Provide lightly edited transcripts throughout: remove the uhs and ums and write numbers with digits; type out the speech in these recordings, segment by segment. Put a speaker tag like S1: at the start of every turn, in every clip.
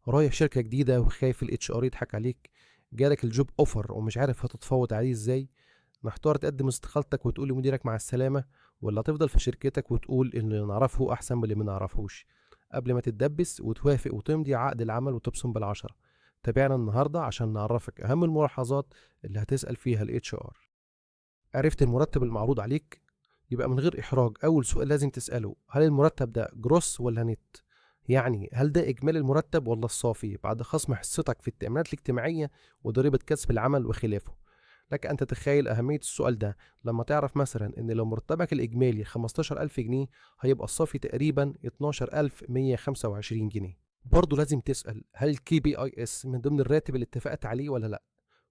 S1: رايح شركة جديدة وخايف الاتش ار يضحك عليك، جالك الجوب اوفر ومش عارف هتتفاوض عليه ازاي، محتار تقدم استقالتك وتقول لمديرك مع السلامة، ولا تفضل في شركتك وتقول ان اللي نعرفه احسن من اللي ما نعرفوش قبل ما تتدبس وتوافق وتمضي عقد العمل وتبصم بالعشرة. تابعنا النهاردة عشان نعرفك اهم الملاحظات اللي هتسأل فيها الاتش ار. عرفت المرتب المعروض عليك؟ يبقى من غير إحراج أول سؤال لازم تسأله، هل المرتب ده جروس ولا نت؟ يعني هل ده إجمالي المرتب ولا الصافي بعد خصم حصتك في التأمينات الاجتماعية وضريبة كسب العمل وخلافه؟ لك أن تتخيل أهمية السؤال ده لما تعرف مثلا إن لو مرتبك الإجمالي 15,000 جنيه هيبقى الصافي تقريبا 12,125 جنيه. برضه لازم تسأل هل الكي بي اي اس من ضمن الراتب اللي اتفقت عليه ولا لأ،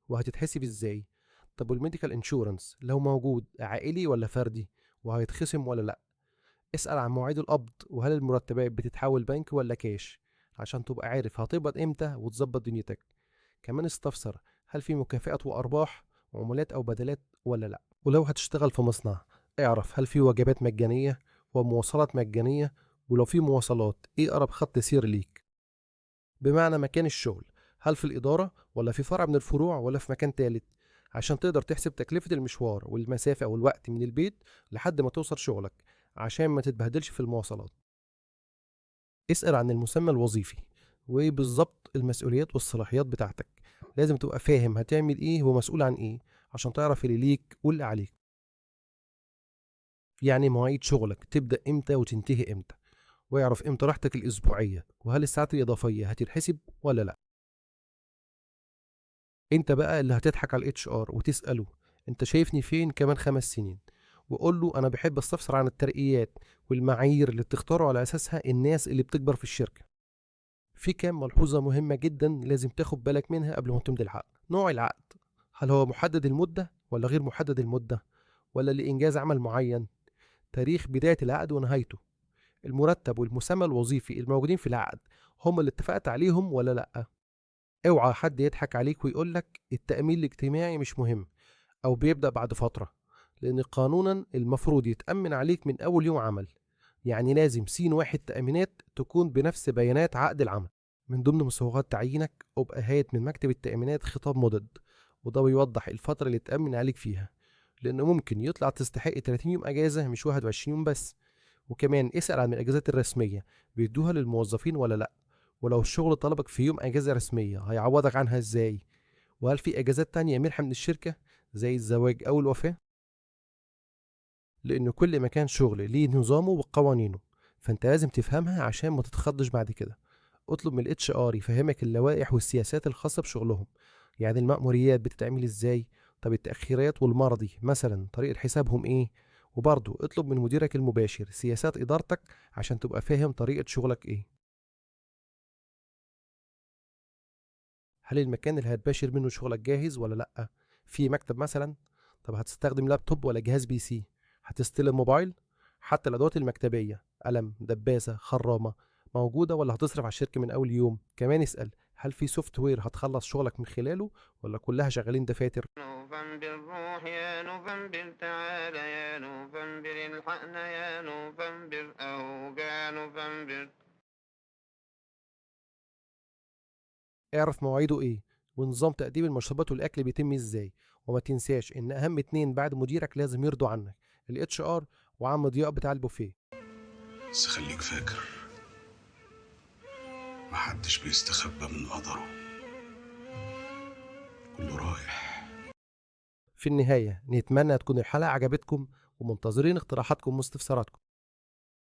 S1: وهتتحسب ازاي؟ طب والميديكال انشورنس لو موجود عائلي ولا فردي، وهيتخصم ولا لا؟ اسأل عن مواعيد القبض وهل المرتبات بتتحول بنك ولا كاش عشان تبقى عارف هتقبض امتى وتظبط دنيتك. كمان استفسر هل في مكافآت وارباح وعمولات او بدلات ولا لا. ولو هتشتغل في مصنع اعرف هل في وجبات مجانية ومواصلات مجانية، ولو في مواصلات ايه اقرب خط سير ليك. بمعنى مكان الشغل، هل في الإدارة ولا في فرع من الفروع ولا في مكان تالت، عشان تقدر تحسب تكلفة المشوار والمسافة والوقت من البيت لحد ما توصل شغلك عشان ما تتبهدلش في المواصلات. اسأل عن المسمى الوظيفي وبالظبط المسؤوليات والصلاحيات بتاعتك، لازم تبقى فاهم هتعمل ايه ومسؤول عن ايه عشان تعرف اللي ليك واللي عليك. يعني مواعيد شغلك تبدأ امتى وتنتهي امتى، واعرف امتى راحتك الأسبوعية وهل الساعات الإضافية هتتحسب ولا لا. انت بقى اللي هتضحك على الاتش ار وتساله انت شايفني فين كمان 5 سنين، وقول له انا بحب استفسر عن الترقيات والمعايير اللي بتختاروا على اساسها الناس اللي بتكبر في الشركه. في كام ملحوظه مهمه جدا لازم تاخد بالك منها قبل ما تمضي العقد. نوع العقد، هل هو محدد المده ولا غير محدد المده، ولا لانجاز عمل معين، تاريخ بدايه العقد ونهايته، المرتب والمسمى الوظيفي الموجودين في العقد هم اللي اتفقت عليهم ولا لا. اوعى حد يضحك عليك ويقولك التأمين الاجتماعي مش مهم أو بيبدأ بعد فترة، لأن قانونا المفروض يتأمن عليك من أول يوم عمل. يعني لازم سين واحد تأمينات تكون بنفس بيانات عقد العمل. من ضمن مسوغات تعيينك أبقى هات من مكتب التأمينات خطاب مضد، وده بيوضح الفترة اللي تأمن عليك فيها، لأنه ممكن يطلع تستحق 30 يوم أجازة مش 21 يوم بس. وكمان اسأل عن الأجازات الرسمية بيدوها للموظفين ولا لأ، ولو الشغل طلبك في يوم أجازة رسمية هيعوضك عنها إزاي، وهل في أجازات تانية منحة من الشركة زي الزواج أو الوفاة. لأن كل مكان شغل ليه نظامه وقوانينه، فأنت لازم تفهمها عشان ما تتخضش بعد كده. اطلب من الاتش ار يفهمك اللوائح والسياسات الخاصة بشغلهم، يعني المأموريات بتتعمل ازاي، طب التأخيرات والمرضي مثلا طريقة حسابهم ايه. وبرضه اطلب من مديرك المباشر سياسات إدارتك عشان تبقى فاهم طريقة شغلك ايه. هل المكان اللي هتباشر منه شغلك جاهز ولا لأ؟ في مكتب مثلا؟ طب هتستخدم لابتوب ولا جهاز بي سي؟ هتستلم موبايل؟ حتى الأدوات المكتبية قلم دباسة خرامة موجودة ولا هتصرف على الشركة من أول يوم؟ كمان اسأل هل في سوفت وير هتخلص شغلك من خلاله ولا كلها شغالين دفاتر؟
S2: نوفمبر روح يا نوفمبر تعال يا نوفمبر الحقنا يا نوفمبر أوجع نوفمبر.
S1: اعرف مواعيده ايه ونظام تقديم المشروبات والأكل بيتم ازاي، وما تنساش إن أهم اتنين بعد مديرك لازم يرضوا عنك، الاتش ار وعم ضياء بتاع البوفيه.
S3: بس خليك فاكر، محدش بيستخبى من قدره، كله رايح.
S1: في النهاية نتمنى تكون الحلقة عجبتكم، ومنتظرين اقتراحاتكم واستفساراتكم.